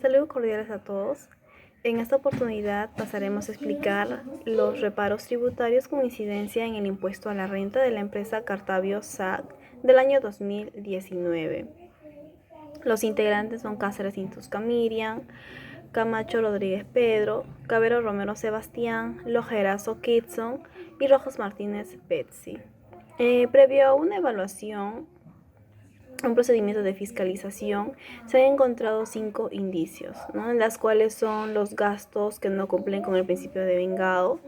Saludos cordiales a todos. En esta oportunidad pasaremos a explicar los reparos tributarios con incidencia en el impuesto a la renta de la empresa Cartavio SAC del año 2019. Los integrantes son Cáceres Intusca Miriam, Camacho Rodríguez Pedro, Cabero Romero Sebastián, Lojerazo Kitson y Rojas Martínez Betsy. Previo a una evaluación, un procedimiento de fiscalización, se han encontrado 5 indicios, ¿no? En las cuales son los gastos que no cumplen con el principio de vengado,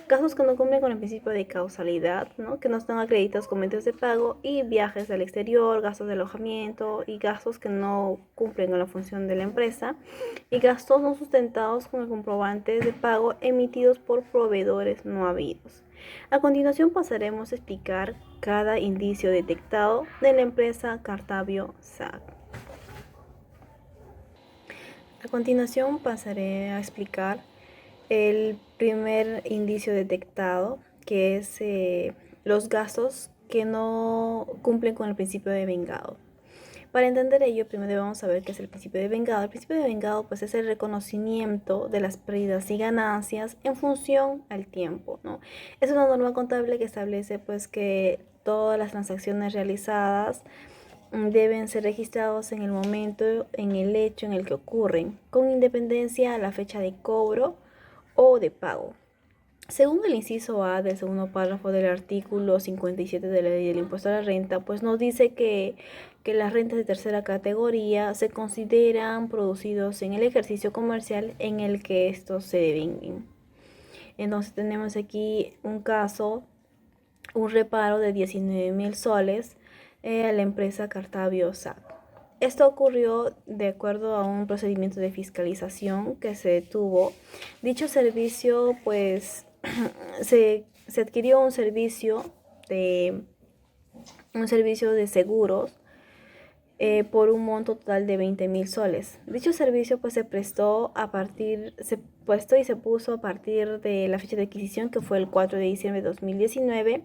gastos que no cumplen con el principio de causalidad, ¿no? Que no están acreditados con medios de pago, y viajes al exterior, gastos de alojamiento y gastos que no cumplen con la función de la empresa, y gastos no sustentados con el comprobante de pago emitidos por proveedores no habidos. A continuación pasaremos a explicar cada indicio detectado de la empresa Cartavio SAC. A continuación pasaré a explicar el primer indicio detectado, que es los gastos que no cumplen con el principio de vengado. Para entender ello, primero debemos saber qué es el principio de vengado. El principio de vengado pues, es el reconocimiento de las pérdidas y ganancias en función al tiempo, ¿no? Es una norma contable que establece pues, que todas las transacciones realizadas deben ser registrados en el momento, en el hecho en el que ocurren, con independencia a la fecha de cobro o de pago. Según el inciso A del segundo párrafo del artículo 57 de la ley del impuesto a la renta, pues nos dice que las rentas de tercera categoría se consideran producidos en el ejercicio comercial en el que estos se devenguen. Entonces tenemos aquí un caso, un reparo de 19.000 soles a la empresa Cartavio SAC. Esto ocurrió de acuerdo a un procedimiento de fiscalización que se tuvo. Dicho servicio, pues, se adquirió un servicio de seguros por un monto total de 20.000 soles. Dicho servicio pues se prestó y se puso a partir de la fecha de adquisición, que fue el 4 de diciembre de 2019,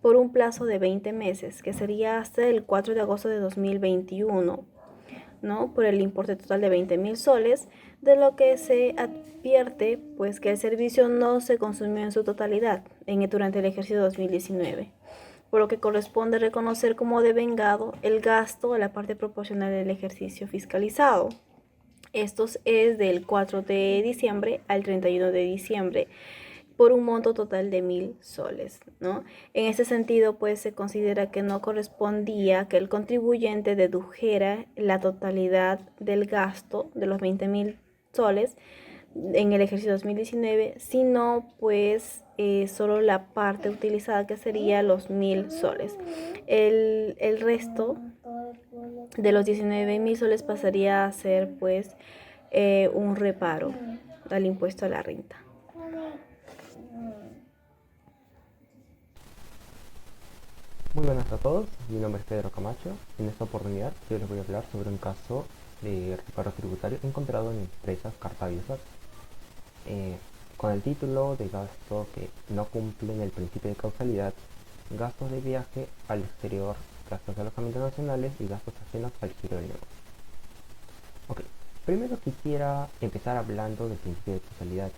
por un plazo de 20 meses, que sería hasta el 4 de agosto de 2021, ¿no? Por el importe total de 20.000 soles, de lo que se advierte pues que el servicio no se consumió en su totalidad durante el ejercicio 2019, por lo que corresponde reconocer como devengado el gasto a la parte proporcional del ejercicio fiscalizado. Esto es del 4 de diciembre al 31 de diciembre, por un monto total de 1.000 soles, ¿no? En ese sentido, pues se considera que no correspondía que el contribuyente dedujera la totalidad del gasto de los 20.000 soles en el ejercicio 2019, sino pues solo la parte utilizada, que sería los 1.000 soles. El resto de los 19.000 soles pasaría a ser pues un reparo al impuesto a la renta. Muy buenas a todos, mi nombre es Pedro Camacho. En esta oportunidad yo les voy a hablar sobre un caso de reparo tributario encontrado en empresas Cartavio SAC, con el título de gasto que no cumplen el principio de causalidad: gastos de viaje al exterior, gastos de alojamiento nacionales y gastos ajenos al giro del negocio. Ok, primero quisiera empezar hablando del principio de causalidad.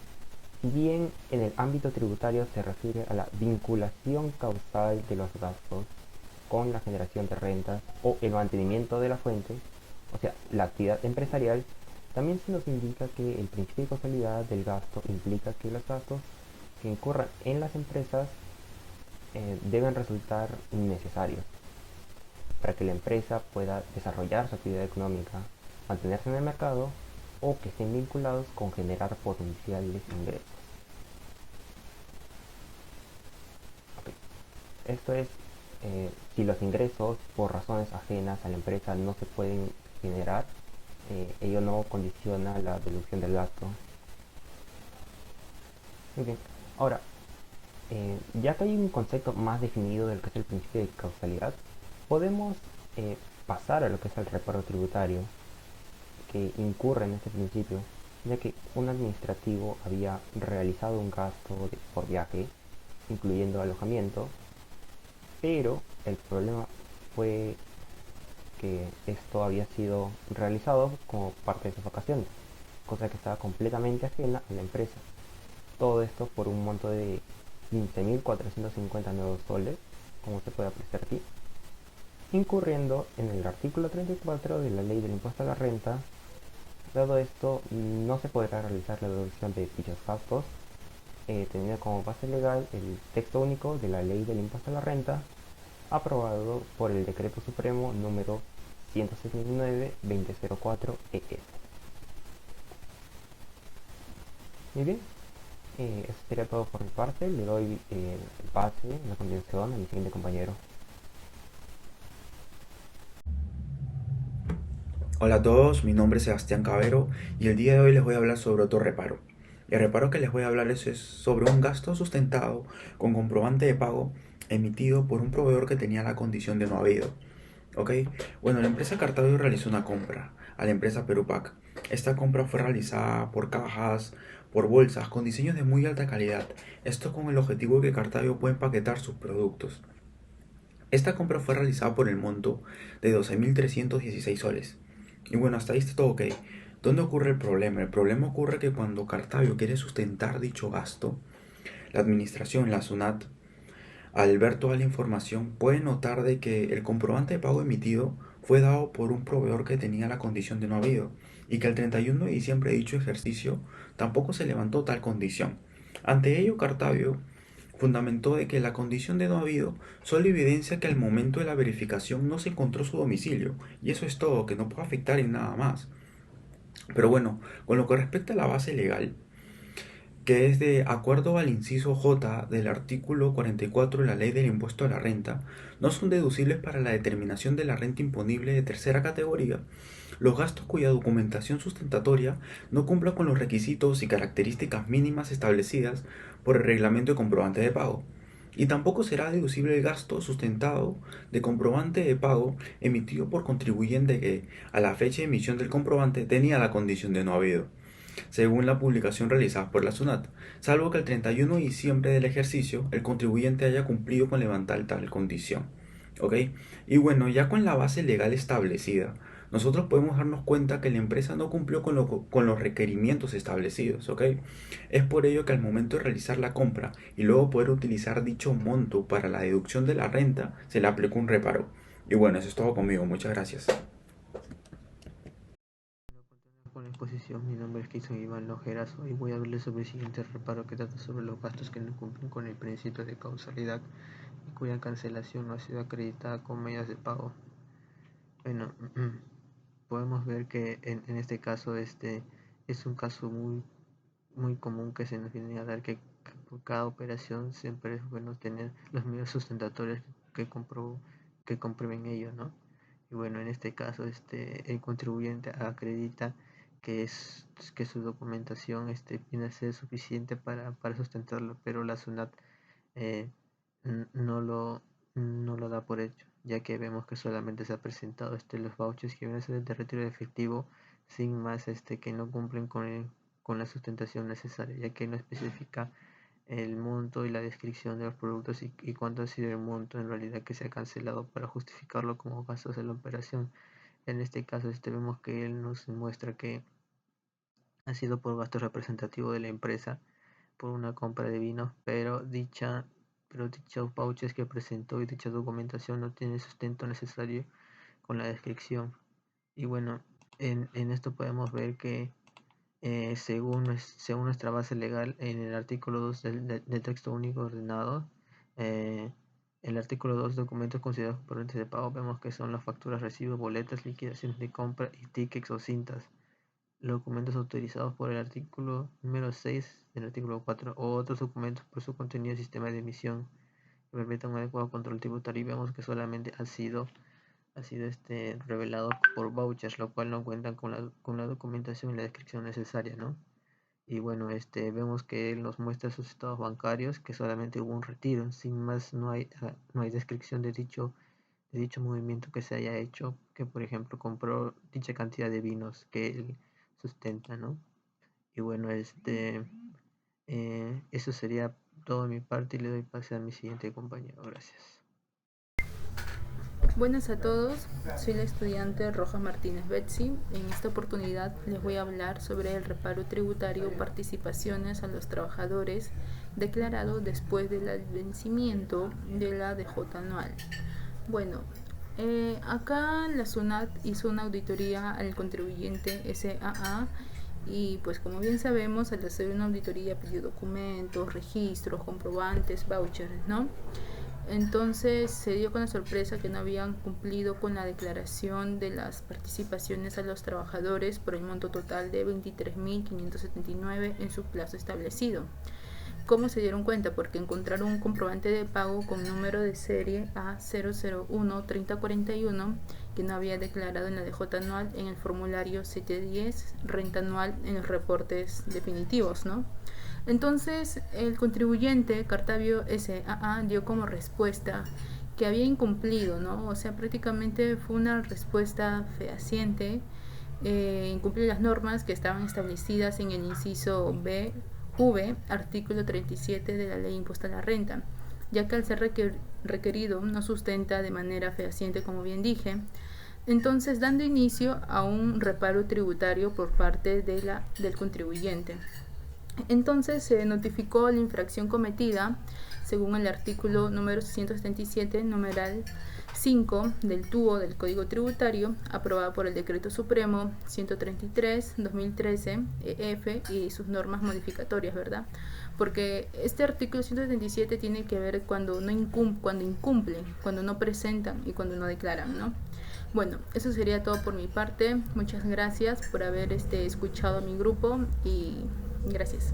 Si bien en el ámbito tributario se refiere a la vinculación causal de los gastos con la generación de rentas o el mantenimiento de la fuente, o sea, la actividad empresarial, también se nos indica que el principio de causalidad del gasto implica que los gastos que incurran en las empresas deben resultar innecesarios para que la empresa pueda desarrollar su actividad económica, mantenerse en el mercado, o que estén vinculados con generar potenciales ingresos. Okay. Esto es, si los ingresos por razones ajenas a la empresa no se pueden generar, ello no condiciona la deducción del gasto. Muy bien. Ahora, ya que hay un concepto más definido del que es el principio de causalidad, podemos pasar a lo que es el reparo tributario, que incurre en este principio, ya que un administrativo había realizado un gasto por viaje, incluyendo alojamiento, pero el problema fue que esto había sido realizado como parte de sus vacaciones. cosa que estaba completamente ajena a la empresa. Todo esto por un monto de 15.459 soles, como se puede apreciar aquí, incurriendo en el artículo 34 de la Ley del Impuesto a la Renta. Dado esto, no se podrá realizar la deducción de dichos gastos, teniendo como base legal el texto único de la Ley del Impuesto a la Renta, aprobado por el Decreto Supremo número 179-2004-ES. Muy bien, eso sería todo por mi parte. Le doy el pase, la continuación, a mi siguiente compañero. Hola a todos, mi nombre es Sebastián Cabero y el día de hoy les voy a hablar sobre otro reparo. El reparo que les voy a hablar es sobre un gasto sustentado con comprobante de pago emitido por un proveedor que tenía la condición de no habido. ¿Ok? Bueno, la empresa Cartavio realizó una compra a la empresa Perupac. Esta compra fue realizada por cajas, por bolsas, con diseños de muy alta calidad. Esto con el objetivo de que Cartavio pueda empaquetar sus productos. Esta compra fue realizada por el monto de 12.316 soles. Y bueno, hasta ahí está todo ok. ¿Dónde ocurre el problema? El problema ocurre que cuando Cartavio quiere sustentar dicho gasto, la administración, la SUNAT, al ver toda la información, puede notar de que el comprobante de pago emitido fue dado por un proveedor que tenía la condición de no habido y que el 31 de diciembre de dicho ejercicio tampoco se levantó tal condición. Ante ello, Cartavio fundamentó de que la condición de no habido solo evidencia que al momento de la verificación no se encontró su domicilio, y eso es todo, que no puede afectar en nada más. Pero bueno, con lo que respecta a la base legal, que es de acuerdo al inciso J del artículo 44 de la Ley del Impuesto a la Renta, no son deducibles para la determinación de la renta imponible de tercera categoría los gastos cuya documentación sustentatoria no cumpla con los requisitos y características mínimas establecidas por el reglamento de comprobante de pago. Y tampoco será deducible el gasto sustentado de comprobante de pago emitido por contribuyente que, a la fecha de emisión del comprobante, tenía la condición de no habido, según la publicación realizada por la SUNAT, salvo que el 31 de diciembre del ejercicio el contribuyente haya cumplido con levantar tal condición. ¿Ok? Y bueno, ya con la base legal establecida, nosotros podemos darnos cuenta que la empresa no cumplió con los requerimientos establecidos. ¿Ok? Es por ello que al momento de realizar la compra y luego poder utilizar dicho monto para la deducción de la renta, se le aplicó un reparo. Y bueno, eso es todo conmigo. Muchas gracias. Bueno, continuando con la exposición, mi nombre es Kison Iván Lojerazo y voy a hablarles sobre el siguiente reparo que trata sobre los gastos que no cumplen con el principio de causalidad y cuya cancelación no ha sido acreditada con medidas de pago. Bueno, podemos ver que en este caso es un caso muy común que se nos viene a dar que por cada operación siempre es bueno tener los medios sustentatorios que, que comprueben ello, ¿no? Y bueno, en este caso el contribuyente acredita que su documentación viene a ser suficiente para sustentarlo, pero la SUNAT eh, no no lo da por hecho, ya que vemos que solamente se ha presentado los vouchers que vienen a ser de retiro de efectivo sin más que no cumplen con la sustentación necesaria, ya que no especifica el monto y la descripción de los productos y cuánto ha sido el monto en realidad que se ha cancelado para justificarlo como gastos de la operación. En este caso vemos que él nos muestra que ha sido por gasto representativo de la empresa por una compra de vinos, pero dichos vouchers que presentó y dicha documentación no tiene sustento necesario con la descripción. Y bueno, en esto podemos ver que según nuestra base legal, en el artículo 2 del texto único ordenado, eh, el artículo 2, documentos considerados componentes de pago, vemos que son las facturas, recibos, boletas, liquidaciones de compra y tickets o cintas. Los documentos autorizados por el artículo número 6 del artículo 4 o otros documentos por su contenido y sistema de emisión que permitan un adecuado control tributario, y vemos que solamente ha sido revelado por vouchers, lo cual no cuentan con la documentación y la descripción necesaria, ¿no? Y bueno, vemos que él nos muestra sus estados bancarios, que solamente hubo un retiro, sin más no hay descripción de dicho movimiento que se haya hecho, que por ejemplo compró dicha cantidad de vinos que él sustenta, ¿no? Y bueno, eso sería todo de mi parte y le doy pase a mi siguiente compañero. Gracias. Buenas a todos, soy la estudiante Rojas Martínez Betsy. En esta oportunidad les voy a hablar sobre el reparo tributario participaciones a los trabajadores declarado después del vencimiento de la DJ anual. Bueno, acá la SUNAT hizo una auditoría al contribuyente SAA y pues como bien sabemos, al hacer una auditoría pidió documentos, registros, comprobantes, vouchers, ¿no? Entonces se dio con la sorpresa que no habían cumplido con la declaración de las participaciones a los trabajadores por el monto total de 23.579 en su plazo establecido. ¿Cómo se dieron cuenta? Porque encontraron un comprobante de pago con número de serie A001-3041 que no había declarado en la DJ anual en el formulario 710 renta anual en los reportes definitivos, ¿no? Entonces el contribuyente Cartavio SAA dio como respuesta que había incumplido, ¿no? O sea, prácticamente fue una respuesta fehaciente, incumplir las normas que estaban establecidas en el inciso V, artículo 37 de la Ley Impuesta a la Renta, ya que al ser requerido no sustenta de manera fehaciente, como bien dije, entonces dando inicio a un reparo tributario por parte del contribuyente. Entonces se notificó la infracción cometida según el artículo número 177, numeral 5 del TUO del Código Tributario, aprobado por el Decreto Supremo 133/2013 EF y sus normas modificatorias, ¿verdad? Porque este artículo 177 tiene que ver cuando incumplen, cuando no presentan y cuando no declaran, ¿no? Bueno, eso sería todo por mi parte. Muchas gracias por haber escuchado a mi grupo y gracias.